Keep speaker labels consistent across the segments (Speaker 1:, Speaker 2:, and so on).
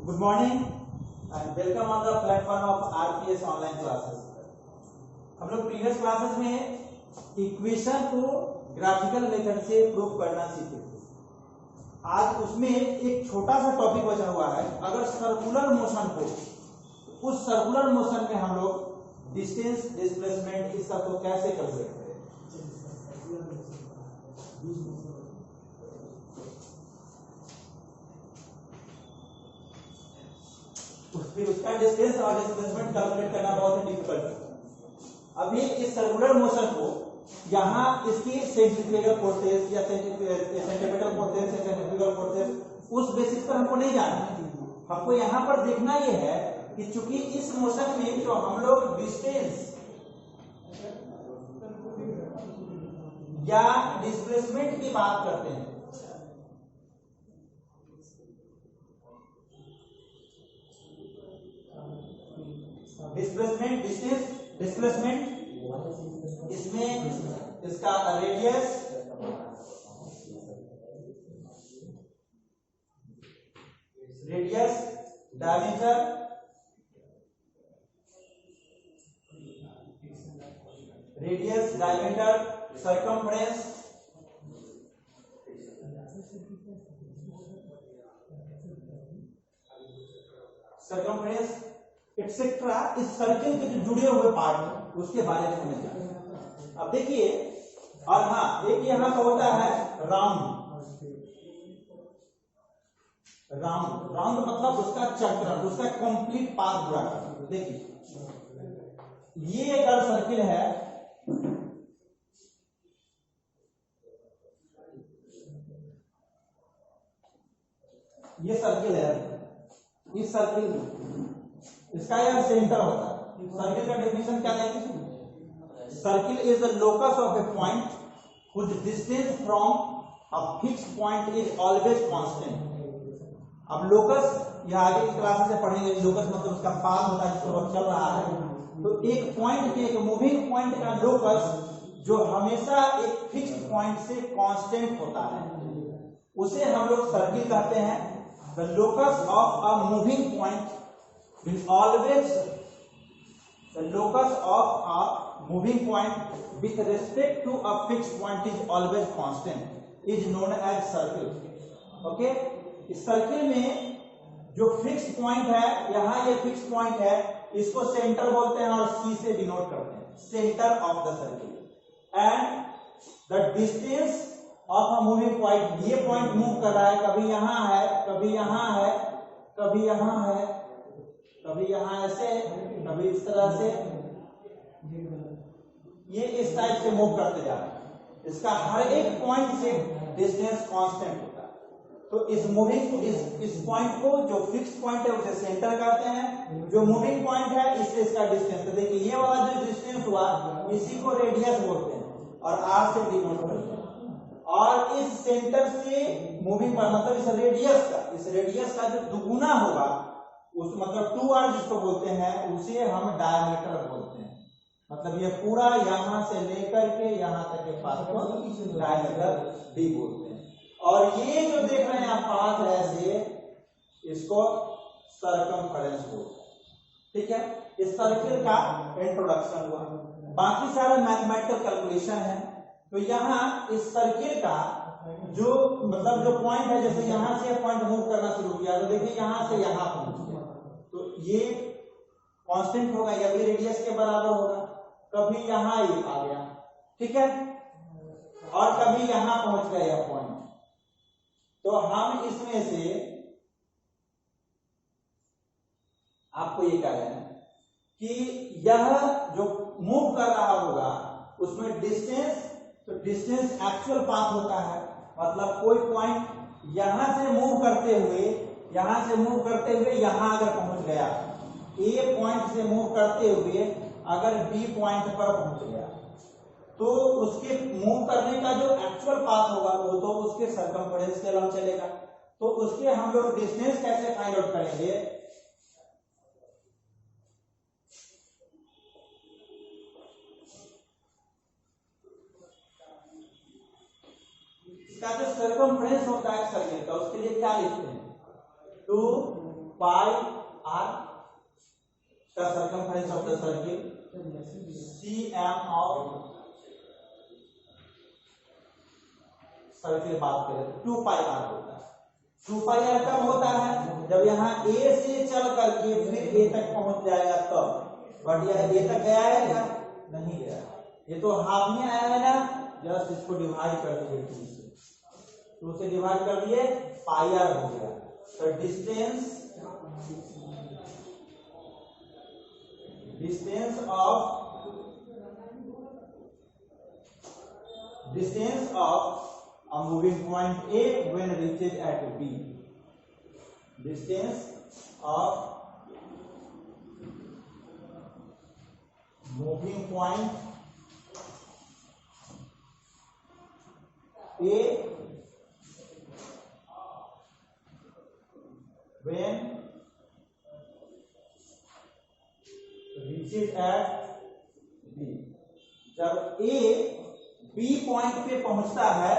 Speaker 1: Good morning and welcome on the platform of RPS online classes. हम लोग previous classes में equation को graphical method से prove करना सीखे थे। आज उसमें एक छोटा सा टॉपिक बचा हुआ है। अगर सर्कुलर मोशन हो, उस सर्कुलर मोशन में हम लोग डिस्टेंस, डिस्प्लेसमेंट इस सब को कैसे कैलकुलेट करें। फिर उसका डिस्टेंस और डिस्प्लेसमेंट कैलकुलेट करना बहुत ही डिफिकल्ट है। अभी इस सर्कुलर मोशन को यहाँ इसकी सेंट्रीफ्यूगल फोर्सेस या सेंट्रीपिटल फोर्सेस या सेंट्रीफ्यूगल फोर्सेस उस बेसिस पर हमको नहीं जानना है। हमको यहाँ पर देखना यह है कि चूंकि इस मोशन में जो हम लोग डिस्टेंस या डिस्प्लेसमेंट की बात करते हैं, डिस्प्लेसमेंट, डिस्टेंस, डिस्प्लेसमेंट, इसमें इसका रेडियस, डायमीटर, सरकमफ्रेंस, एक्सेट्रा, इस सर्किल के जो जुड़े हुए पार्ट है उसके बारे में हमें जानना। अब देखिए, और हाँ, एक यहाँ का होता है राउंड मतलब उसका चक्र, उसका कंप्लीट पाथ पूरा करना। देखिए, ये अगर सर्किल है, ये सर्किल है, इस सर्किल इसका यह सेंटर होता है। सर्किल का डेफिनेशन क्या देंगे? Circle is the locus of A point which distance from a fixed point is always constant. अब लोकस यह आगे की क्लास से पढ़ेंगे। लोकस मतलब उसका पाथ होता है जिसको वक्त चल रहा है। तो एक पॉइंट के, एक मूविंग पॉइंट का लोकस जो हमेशा एक फिक्स्ड पॉइंट से कांस्टेंट होता है, उसे हम लोग सर्किल कहते हैं। The locus of a moving point will always, the locus of a moving point with respect to a fixed point is always constant is known as circle. Okay, इस circle में जो फिक्स्ड पॉइंट है, यहाँ ये fixed point है, इसको centre बोलते हैं और सी से डिनोट करते हैं, centre of the circle. And the distance of a moving point, ये पॉइंट मूव कर रहा है, कभी यहाँ है, कभी यहाँ है, कभी यहाँ है, कभी यहाँ ऐसे, कभी इस तरह से, ये इस टाइप से मूव करते जा रहा है। इसका हर एक पॉइंट से डिस्टेंस कांस्टेंट होता है। तो इस मूविंग, इस पॉइंट को, जो फिक्स्ड पॉइंट है उसे सेंटर कहते हैं, जो मूविंग पॉइंट है इससे इसका डिस्टेंस। तो देखिए, ये वाला जो डिस्टेंस हुआ इसी को रेडियस बोलते हैं और आर से डिनोट करते हैं। और इस सेंटर से मूविंग पर मतलब इस रेडियस का जो दुगुना होगा, उस मतलब 2r जिसको बोलते हैं, उसे हम डायमीटर बोलते हैं। मतलब ये पूरा यहां से लेकर के यहां तक के पाथ को डायमीटर डी बोलते हैं। और ये जो देख रहे हैं आप पाथ ऐसे, इसको सरकमफ्रेंस बोलते हैं। ठीक है, इस सर्किल का इंट्रोडक्शन हुआ। बाकी सारा मैथमेटिकल कैलकुलेशन है। तो यहाँ इस सर्किल का जो मतलब जो पॉइंट है, जैसे यहां से पॉइंट मूव करना शुरू किया, तो देखिए यहां से यहां पहुंच गया, तो ये कांस्टेंट होगा, या भी रेडियस के बराबर होगा। कभी यहां ये आ गया, ठीक है, और कभी यहां पहुंच गया यह पॉइंट। तो हम इसमें से आपको ये कह रहे हैं कि यह जो मूव कर रहा होगा उसमें डिस्टेंस, तो डिस्टेंस एक्चुअल पाथ होता है। मतलब कोई पॉइंट यहां से मूव करते हुए यहां अगर पहुंच गया, ए पॉइंट से मूव करते हुए अगर बी पॉइंट पर पहुंच गया, तो उसके मूव करने का जो एक्चुअल पाथ होगा वो तो उसके सरकमफ्रेंस के अलॉन्ग चलेगा। तो उसके हम लोग डिस्टेंस कैसे फाइंड आउट करेंगे? इसका जो सरकमफ्रेंस होता है सर्किल का, उसके लिए क्या लिखते हैं? 2 पाई आर का circumference of the circle, cm of circle बात करें तो 2 पाई आर होता है। 2 पाई आर कब होता है? जब यहाँ ए से चल करके फिर ए तक पहुंच जाएगा तब। बट यह ए तक गया है क्या? नहीं गया। ये तो हाफ में आया है ना, जस्ट इसको डिवाइड कर दीजिए 2 से। 2 से डिवाइड कर दिए, पाई आर हो गया। तो distance of a moving point A when reaches at B. Distance of moving point A when reaches at B. जब A B पॉइंट पे पहुंचता है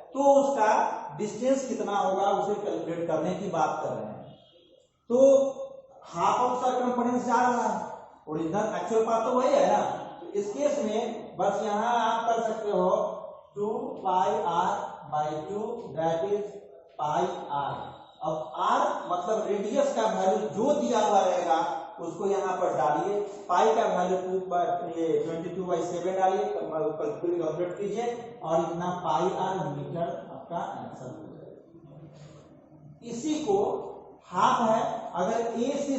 Speaker 1: तो उसका डिस्टेंस कितना होगा उसे कैलकुलेट करने की बात कर रहे हैं। तो हाफ ऑफ सर्कमफेरेंस जा रहा है, ओरिजिनल एक्चुअल पाथ तो वही है ना। तो इस केस में बस यहां आप कर सकते हो 2 pi r by 2 that is pi r. अब आर मतलब रेडियस का वैल्यू जो दिया हुआ रहेगा उसको यहाँ पर डालिए, पाई का वैल्यू 22/7 डालिए, कैलकुलेट कीजिए और इतना पाई आर मीटर आपका आंसर हो जाएगा। इसी को हाफ है, अगर ए से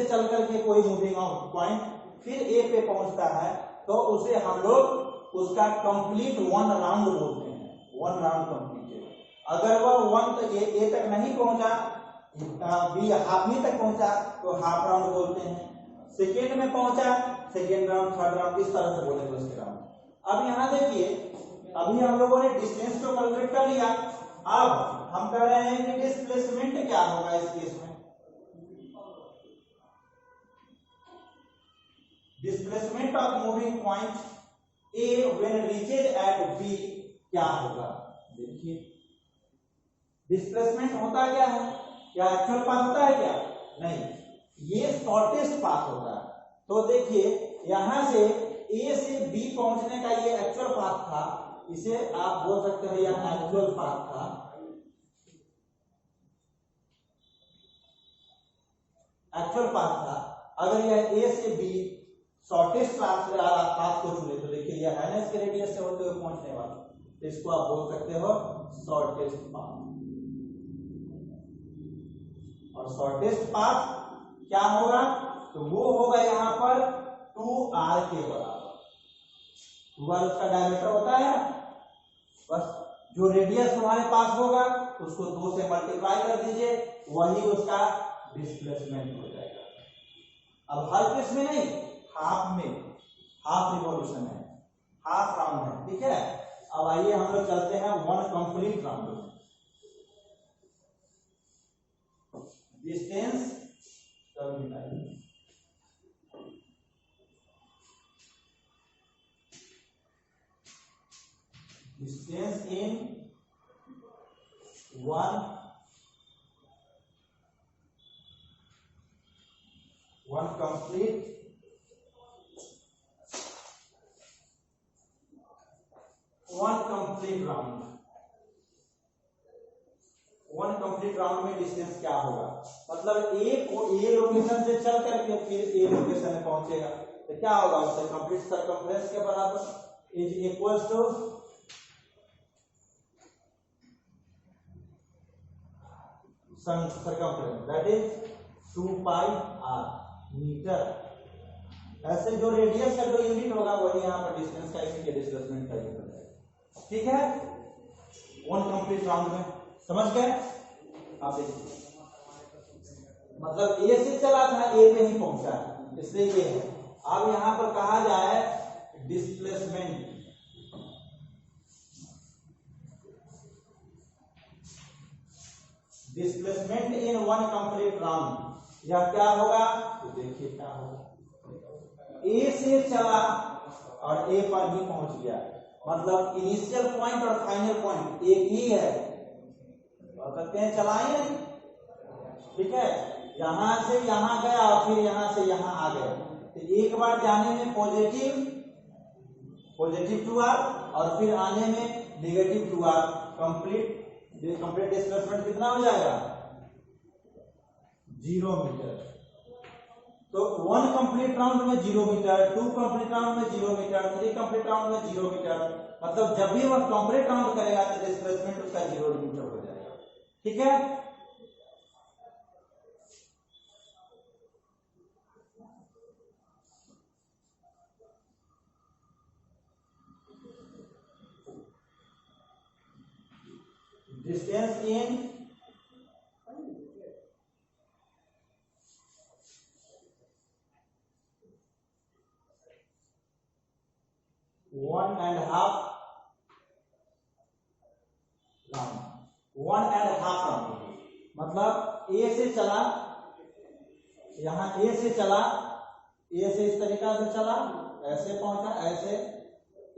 Speaker 1: चल करके कोई मूविंग पॉइंट फिर ए पे पहुंचता है तो उसे हम लोग उसका कंप्लीट 1 राउंड बोलते हैं, 1 राउंड कंप्लीटेड। अगर वह 1 तक ए तक नहीं पहुंचा, बी हाफ में तक पहुंचा तो हाफ राउंड बोलते हैं। सेकेंड में पहुंचा, सेकेंड राउंड, थर्ड राउंड, इस तरह से बोलेंगे उसके राउंड। अब यहाँ देखिए, अभी हम लोगों ने डिस्टेंस को कैलकुलेट कर लिया। अब हम कह रहे हैं कि डिस्प्लेसमेंट क्या होगा इस केस में। Displacement of moving point A when reached at B क्या होगा? देखिए डिस्प्लेसमेंट होता क्या है? क्या एक्चुअल पाथ होता है क्या? नहीं, ये शॉर्टेस्ट पाथ होता है। तो देखिए यहां से ए से बी पहुंचने का ये एक्चुअल पाथ था, इसे आप बोल सकते हो यह एक्चुअल पाथ था। एक्चुअल पाथ था। अगर यह ए से बी शॉर्टेस्ट पाथ को चुने तो देखिए यह है ना इसके रेडियस से होते हुए पहुंचने वाला, तो इसको आप बोल सकते हो शॉर्टेस्ट पाथ। और शॉर्टेस्ट पाथ क्या होगा? तो वो होगा यहां पर 2r के बराबर। 2r उसका डायमीटर होता है ना, बस जो रेडियस तुम्हारे पास होगा उसको 2 से मल्टीप्लाई कर दीजिए, वही उसका डिस्प्लेसमेंट हो जाएगा। अब हर केस में नहीं, हाफ में, हाफ रिवॉल्यूशन है, हाफ राउंड है, ठीक है। अब आइए हम लोग चलते हैं 1 कंप्लीट राउंड में। Distance distance in 1 complete round. 1 complete round में डिस्टेंस क्या होगा? मतलब ए को ए लोकेशन से चल करके फिर ए लोकेशन में पहुंचेगा तो क्या होगा? उससे कंप्लीट सर्कमफ्रेंस के बराबर is equals to circumference that is 2 pi r metre. ऐसे जो रेडियस का जो यूनिट होगा वही यहाँ पर डिस्टेंस का यूनिट, डिस्प्लेसमेंट का यूनिट हो जाएगा। ठीक है, 1 कंप्लीट राउंड में समझ गए? आप देखिए मतलब ए से चला था, ए पे ही पहुंचा है, इसलिए ये है। अब यहां पर कहा जाए displacement, displacement in 1 complete round यह क्या होगा? तो देखिए क्या होगा, ए से चला और ए पर ही पहुंच गया, मतलब इनिशियल पॉइंट और फाइनल पॉइंट एक ही है। कहते हैं चलाएं नहीं, ठीक है, यहां से यहां गया और फिर यहां से यहां आ गया, तो एक बार जाने में पॉजिटिव 2r और फिर आने में नेगेटिव 2r, कंप्लीट डिस्प्लेसमेंट कितना हो जाएगा 0 मीटर। तो 1 कंप्लीट राउंड में 0 मीटर, 2 कंप्लीट राउंड में 0 मीटर, 3 कंप्लीट राउंड में 0 मीटर, मतलब जब भी वह कंप्लीट राउंड करेगा तो डिस्प्लेसमेंट उसका 0 मीटर हो जाएगा। ठीक है, distance in one and half round, मतलब ए से चला, यहां ए से चला, ए से इस तरीका से चला, ऐसे पहुंचा, ऐसे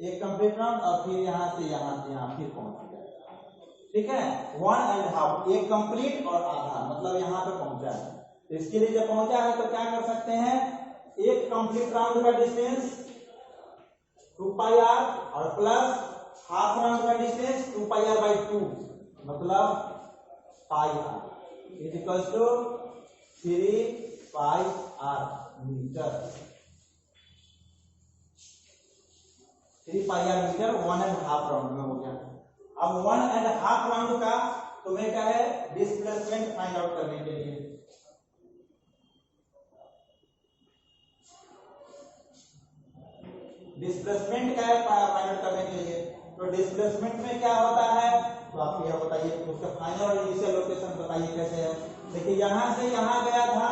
Speaker 1: एक कंप्लीट राउंड और फिर यहां से यहां फिर पहुंच गया। ठीक है, 1 एंड हाफ, एक कंप्लीट और आधा, मतलब यहां पे पहुंचा है। तो इसके लिए जब पहुंचा है तो क्या कर सकते हैं, एक कंप्लीट राउंड का डिस्टेंस 2πr और प्लस हाफ राउंड का डिस्टेंस 2πr/2, मतलब πr is equal to 3πr metre, 3πr metre 1 and half round में हो गया। अब 1 एंड हाफ राउंड का तुम्हें क्या है, डिस्प्लेसमेंट फाइंड आउट करने के लिए डिस्प्लेसमेंट क्या है फाइंड आउट करने के लिए, तो डिस्प्लेसमेंट में क्या होता है, तो आप यह बताइए, उसका फाइनल और इनिशियल लोकेशन बताइए कैसे है। देखिए यहां से यहां गया था,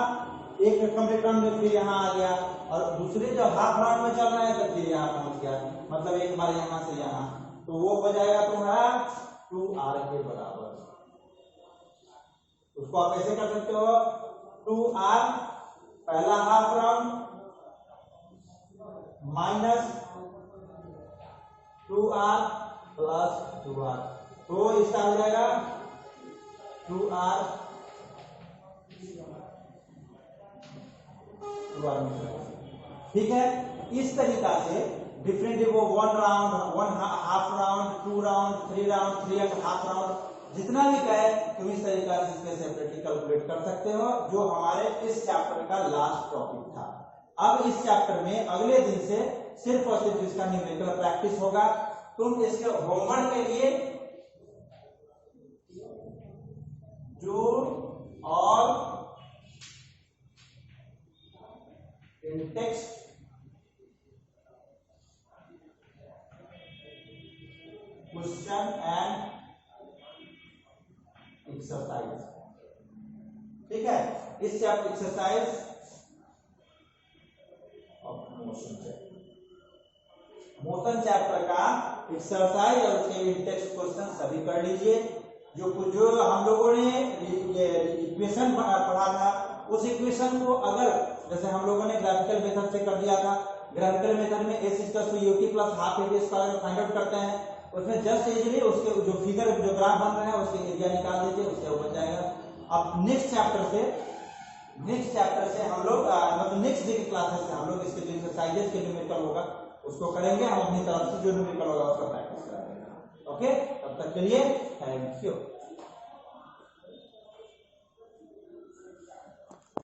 Speaker 1: एक कंप्लीट राउंड में फिर यहां आ गया, और दूसरे जो हाफ राउंड में चल रहा है तो फिर यहां पहुंच गया, मतलब एक बार यहां से यहां, तो वो हो जाएगा तुम्हारा 2r के बराबर। उसको आप ऐसे कर सकते हो, 2r पहला half round minus 2r plus 2r, तो इसका हो जाएगा 2r ठीक है। इस तरीका से डिफरेंट, वो 1 round, 1 half round, 2 round, 3 round, 3 and half round, जितना भी कहे तुम इस तरीका से इसके सेपरेटली कैलकुलेट कर सकते हो, जो हमारे इस चैप्टर का लास्ट टॉपिक था। अब इस चैप्टर में अगले दिन से सिर्फ और सिर्फ इसका न्यूमेरिकल प्रैक्टिस होगा। तुम इसके होमवर्क के लिए जूल और टेक्स्ट क्वेश्चन एंड एक्सरसाइज, ठीक है, इस चैप्टर एक्सरसाइज मोशन चैप्टर का एक्सरसाइज और उसके टेक्स्ट क्वेश्चन सभी कर लीजिए। जो हम लोगों ने ये इक्वेशन पढ़ा था, उस इक्वेशन को अगर जैसे हम लोगों ने ग्राफिकल मेथड से कर दिया था, ग्राफिकल मेथड में s = ut + half area square find out करते हैं, उसमें जस्ट इजीली उसके जो फिगर जो ग्राफ बन रहा है उसके एरिया निकाल दीजिए, उससे हो जाएगा। अब नेक्स्ट चैप्टर से हम लोग मतलब नेक्स्ट डे की क्लासेस से हम लोग इसके जो एक्सरसाइजेस के न्यूमेरिकल होगा उसको करेंगे, हम अपनी तरफ से जो न्यूमेरिकल होगा उसका प्रैक्टिस करेंगे। ओके, तब तक के लिए थैंक यू।